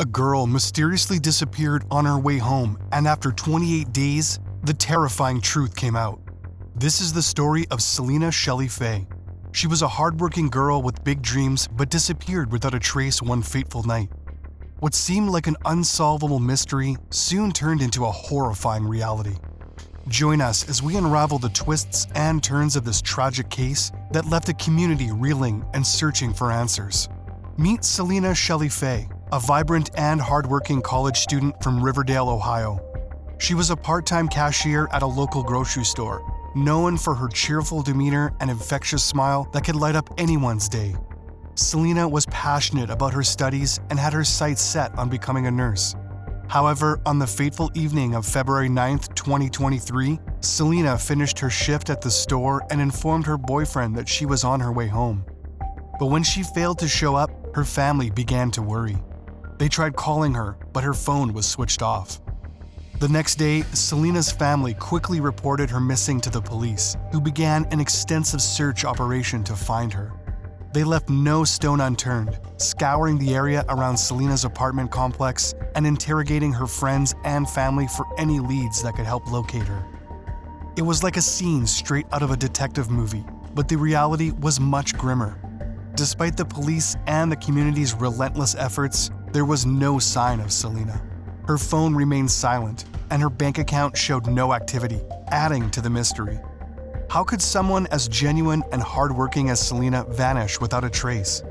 A girl mysteriously disappeared on her way home, and after 28 days, the terrifying truth came out. This is the story of Selena Shelly Faye. She was a hardworking girl with big dreams but disappeared without a trace one fateful night. What seemed like an unsolvable mystery soon turned into a horrifying reality. Join us as we unravel the twists and turns of this tragic case that left a community reeling and searching for answers. Meet Selena Shelly Faye, a vibrant and hardworking college student from Riverdale, Ohio. She was a part-time cashier at a local grocery store, known for her cheerful demeanor and infectious smile that could light up anyone's day. Selena was passionate about her studies and had her sights set on becoming a nurse. However, on the fateful evening of February 9, 2023, Selena finished her shift at the store and informed her boyfriend that she was on her way home. But when she failed to show up, her family began to worry. They tried calling her, but her phone was switched off. The next day, Selena's family quickly reported her missing to the police, who began an extensive search operation to find her. They left no stone unturned, scouring the area around Selena's apartment complex and interrogating her friends and family for any leads that could help locate her. It was like a scene straight out of a detective movie, but the reality was much grimmer. Despite the police and the community's relentless efforts, there was no sign of Selena. Her phone remained silent, and her bank account showed no activity, adding to the mystery. How could someone as genuine and hardworking as Selena vanish without a trace?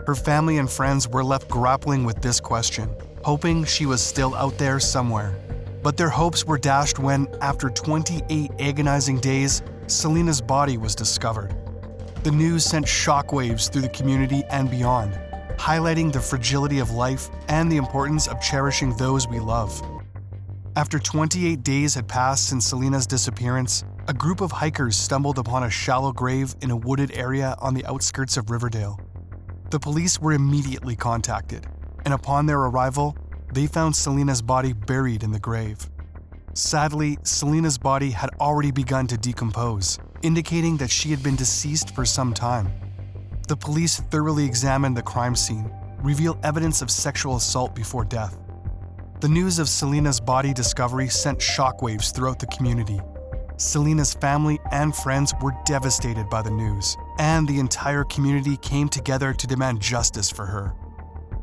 Her family and friends were left grappling with this question, hoping she was still out there somewhere. But their hopes were dashed when, after 28 agonizing days, Selena's body was discovered. The news sent shockwaves through the community and beyond, highlighting the fragility of life and the importance of cherishing those we love. After 28 days had passed since Selena's disappearance, a group of hikers stumbled upon a shallow grave in a wooded area on the outskirts of Riverdale. The police were immediately contacted, and upon their arrival, they found Selena's body buried in the grave. Sadly, Selena's body had already begun to decompose, indicating that she had been deceased for some time. The police thoroughly examined the crime scene, revealed evidence of sexual assault before death. The news of Selena's body discovery sent shockwaves throughout the community. Selena's family and friends were devastated by the news, and the entire community came together to demand justice for her.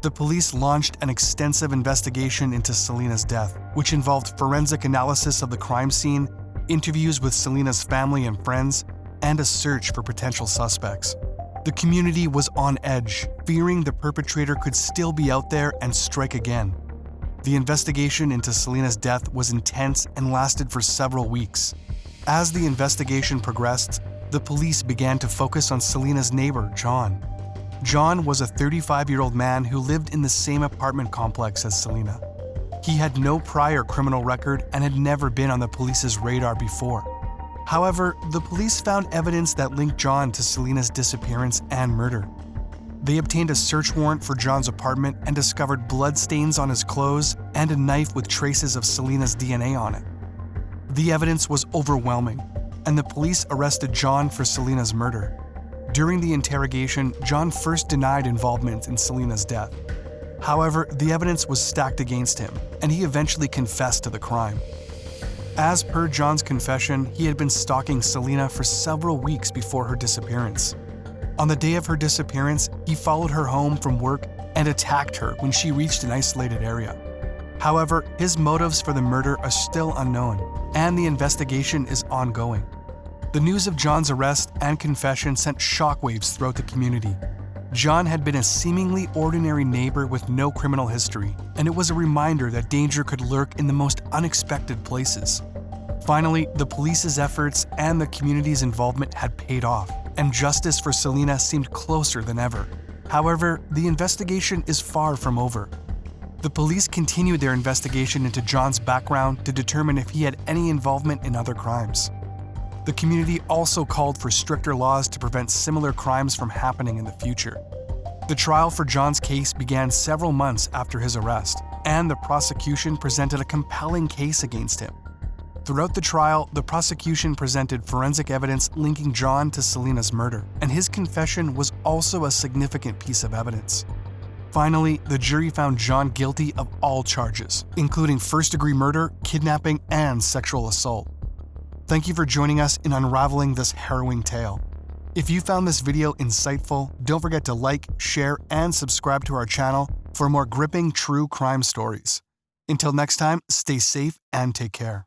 The police launched an extensive investigation into Selena's death, which involved forensic analysis of the crime scene, interviews with Selena's family and friends, and a search for potential suspects. The community was on edge, fearing the perpetrator could still be out there and strike again. The investigation into Selena's death was intense and lasted for several weeks. As the investigation progressed, the police began to focus on Selena's neighbor, John. John was a 35-year-old man who lived in the same apartment complex as Selena. He had no prior criminal record and had never been on the police's radar before. However, the police found evidence that linked John to Selena's disappearance and murder. They obtained a search warrant for John's apartment and discovered bloodstains on his clothes and a knife with traces of Selena's DNA on it. The evidence was overwhelming, and the police arrested John for Selena's murder. During the interrogation, John first denied involvement in Selena's death. However, the evidence was stacked against him, and he eventually confessed to the crime. As per John's confession, he had been stalking Selena for several weeks before her disappearance. On the day of her disappearance, he followed her home from work and attacked her when she reached an isolated area. However, his motives for the murder are still unknown, and the investigation is ongoing. The news of John's arrest and confession sent shockwaves throughout the community. John had been a seemingly ordinary neighbor with no criminal history, and it was a reminder that danger could lurk in the most unexpected places. Finally, the police's efforts and the community's involvement had paid off, and justice for Selena seemed closer than ever. However, the investigation is far from over. The police continued their investigation into John's background to determine if he had any involvement in other crimes. The community also called for stricter laws to prevent similar crimes from happening in the future. The trial for John's case began several months after his arrest, and the prosecution presented a compelling case against him. Throughout the trial, the prosecution presented forensic evidence linking John to Selena's murder, and his confession was also a significant piece of evidence. Finally, the jury found John guilty of all charges, including first-degree murder, kidnapping, and sexual assault. Thank you for joining us in unraveling this harrowing tale. If you found this video insightful, don't forget to like, share, and subscribe to our channel for more gripping true crime stories. Until next time, stay safe and take care.